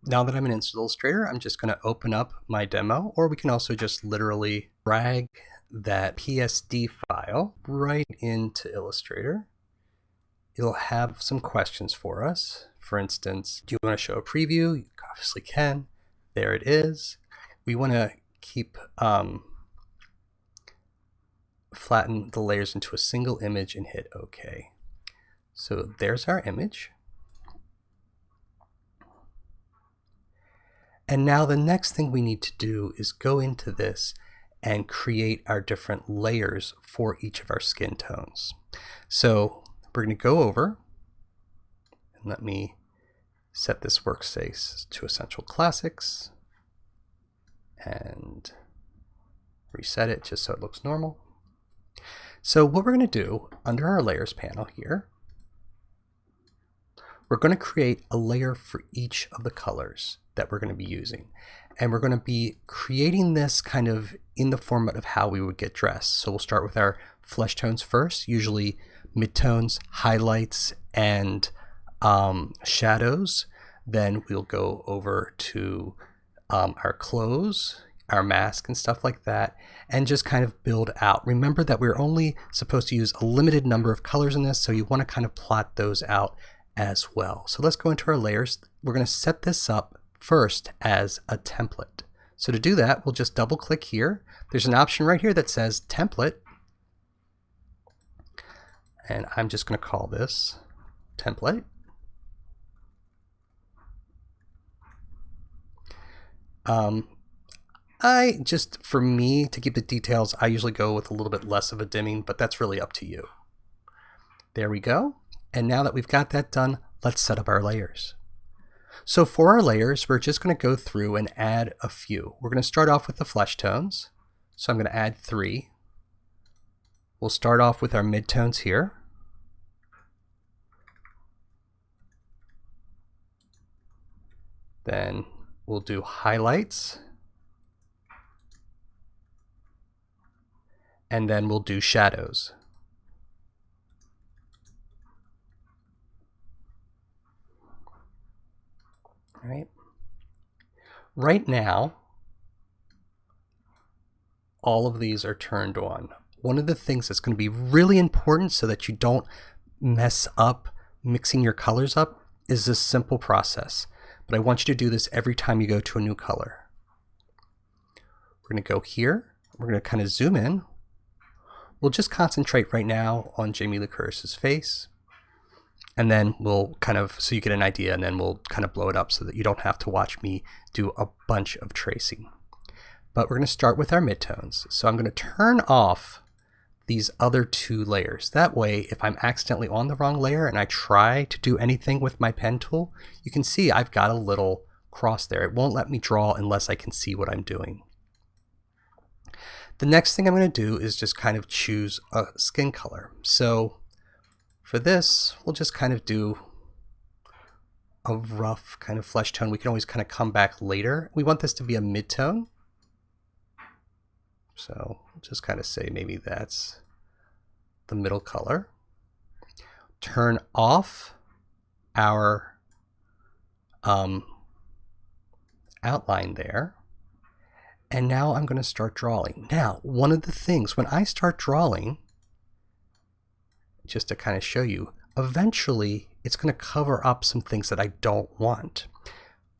Now that I'm in Illustrator, I'm just going to open up my demo, or we can also just literally drag that PSD file right into Illustrator. It'll have some questions for us. For instance, do you want to show a preview? You obviously can. There it is. We want to keep flatten the layers into a single image and hit OK. So there's our image. And now the next thing we need to do is go into this and create our different layers for each of our skin tones. So we're going to go over, and let me set this workspace to Essential Classics and reset it just so it looks normal. So what we're going to do under our layers panel here, we're going to create a layer for each of the colors that we're going to be using. And we're going to be creating this kind of in the format of how we would get dressed. So we'll start with our flesh tones first, usually midtones, highlights, and shadows. Then we'll go over to our clothes, our mask and stuff like that, and just kind of build out. Remember that we're only supposed to use a limited number of colors in this, so you want to kind of plot those out as well. So let's go into our layers. We're going to set this up first as a template. So to do that, we'll just double click here. There's an option right here that says template. And I'm just going to call this template. For me, to keep the details, I usually go with a little bit less of a dimming, but that's really up to you. There we go. And now that we've got that done, let's set up our layers. So for our layers, we're just going to go through and add a few. We're going to start off with the flesh tones. So I'm going to add 3. We'll start off with our midtones here. Then we'll do highlights. And then we'll do shadows. Right now, all of these are turned on. One of the things that's going to be really important so that you don't mess up mixing your colors up is this simple process. But I want you to do this every time you go to a new color. We're going to go here. We're going to kind of zoom in. We'll just concentrate right now on Jamie Lee Curtis's face. And then we'll kind of, so you get an idea, and then we'll kind of blow it up so that you don't have to watch me do a bunch of tracing. But we're going to start with our midtones. So I'm going to turn off these other 2 layers. That way, if I'm accidentally on the wrong layer and I try to do anything with my pen tool, you can see I've got a little cross there. It won't let me draw unless I can see what I'm doing. The next thing I'm going to do is just kind of choose a skin color. So for this, we'll just kind of do a rough kind of flesh tone. We can always kind of come back later. We want this to be a mid-tone. So we'll just kind of say maybe that's the middle color. Turn off our outline there. And now I'm going to start drawing. Now, one of the things, when I start drawing, just to kind of show you, eventually it's going to cover up some things that I don't want.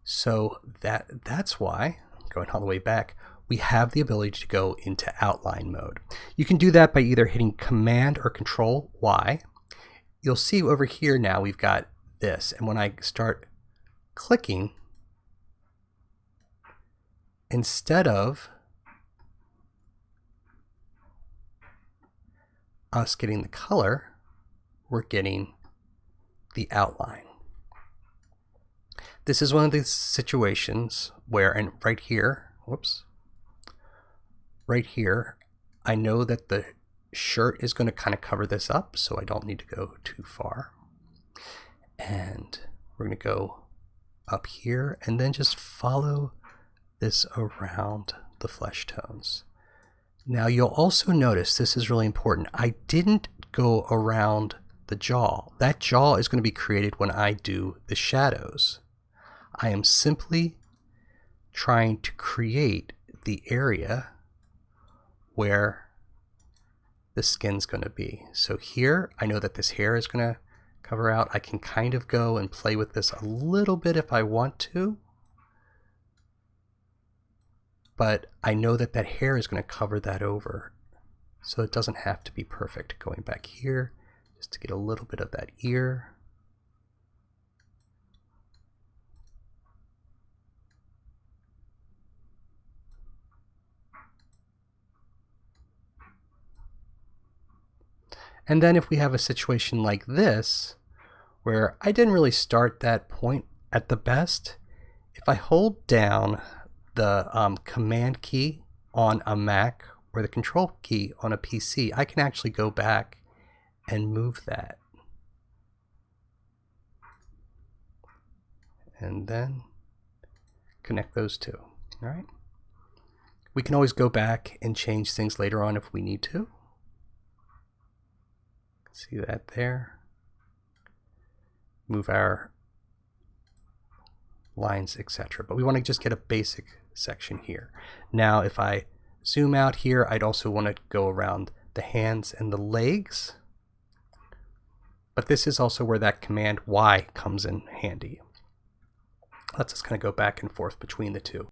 So that's why, going all the way back, we have the ability to go into outline mode. You can do that by either hitting Command or Control Y. You'll see over here now we've got this, and when I start clicking, instead of us getting the color, we're getting the outline. This is one of the situations where, and right here, whoops, right here, I know that the shirt is going to kind of cover this up, so I don't need to go too far. And we're going to go up here and then just follow this around the flesh tones. Now you'll also notice, this is really important, I didn't go around the jaw. That jaw is going to be created when I do the shadows. I am simply trying to create the area where the skin's going to be. So here, I know that this hair is going to cover out. I can kind of go and play with this a little bit if I want to, but I know that that hair is going to cover that over. So it doesn't have to be perfect. Going back here, just to get a little bit of that ear. And then if we have a situation like this, where I didn't really start that point at the best, if I hold down the Command key on a Mac or the Control key on a PC, I can actually go back and move that. And then connect those two, all right? We can always go back and change things later on if we need to. See that there? Move our lines, etc. But we want to just get a basic section here. Now, if I zoom out here, I'd also want to go around the hands and the legs. But this is also where that Command Y comes in handy. Let's just kind of go back and forth between the two.